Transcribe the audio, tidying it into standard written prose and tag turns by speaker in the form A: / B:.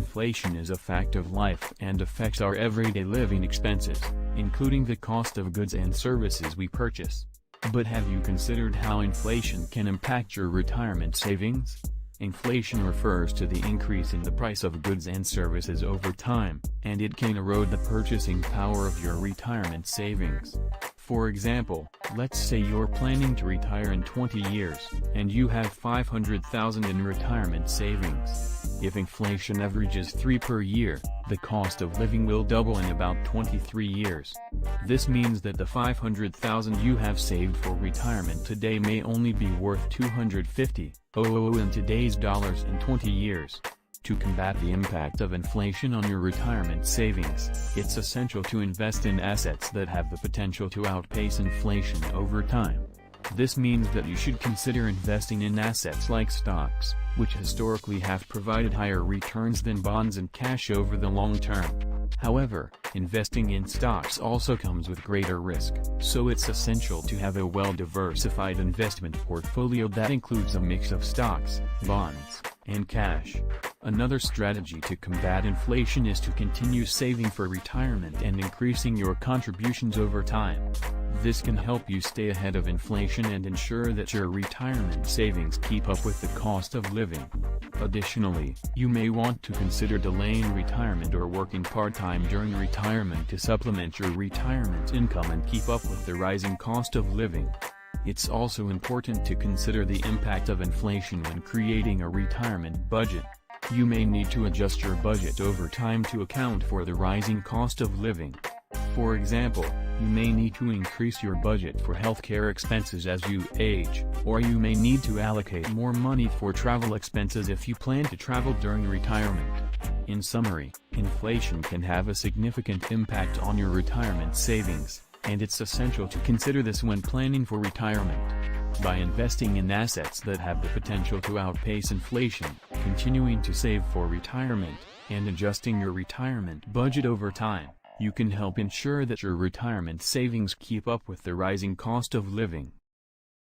A: inflation is a fact of life and affects our everyday living expenses, including the cost of goods and services we purchase. But have you considered how inflation can impact your retirement savings? Inflation refers to the increase in the price of goods and services over time, and it can erode the purchasing power of your retirement savings. For example, let's say you're planning to retire in 20 years, and you have $500,000 in retirement savings. If inflation averages 3 per year, the cost of living will double in about 23 years. This means that the $500,000 you have saved for retirement today may only be worth $250,000 in today's dollars in 20 years. To combat the impact of inflation on your retirement savings, it's essential to invest in assets that have the potential to outpace inflation over time. This means that you should consider investing in assets like stocks, which historically have provided higher returns than bonds and cash over the long term. However, investing in stocks also comes with greater risk, so it's essential to have a well-diversified investment portfolio that includes a mix of stocks, bonds, and cash. Another strategy to combat inflation is to continue saving for retirement and increasing your contributions over time. This can help you stay ahead of inflation and ensure that your retirement savings keep up with the cost of living. Additionally, you may want to consider delaying retirement or working part-time during retirement to supplement your retirement income and keep up with the rising cost of living. It's also important to consider the impact of inflation when creating a retirement budget. You may need to adjust your budget over time to account for the rising cost of living. For example, you may need to increase your budget for healthcare expenses as you age, or you may need to allocate more money for travel expenses if you plan to travel during retirement. In summary, inflation can have a significant impact on your retirement savings, and it's essential to consider this when planning for retirement. By investing in assets that have the potential to outpace inflation, continuing to save for retirement, and adjusting your retirement budget over time, you can help ensure that your retirement savings keep up with the rising cost of living.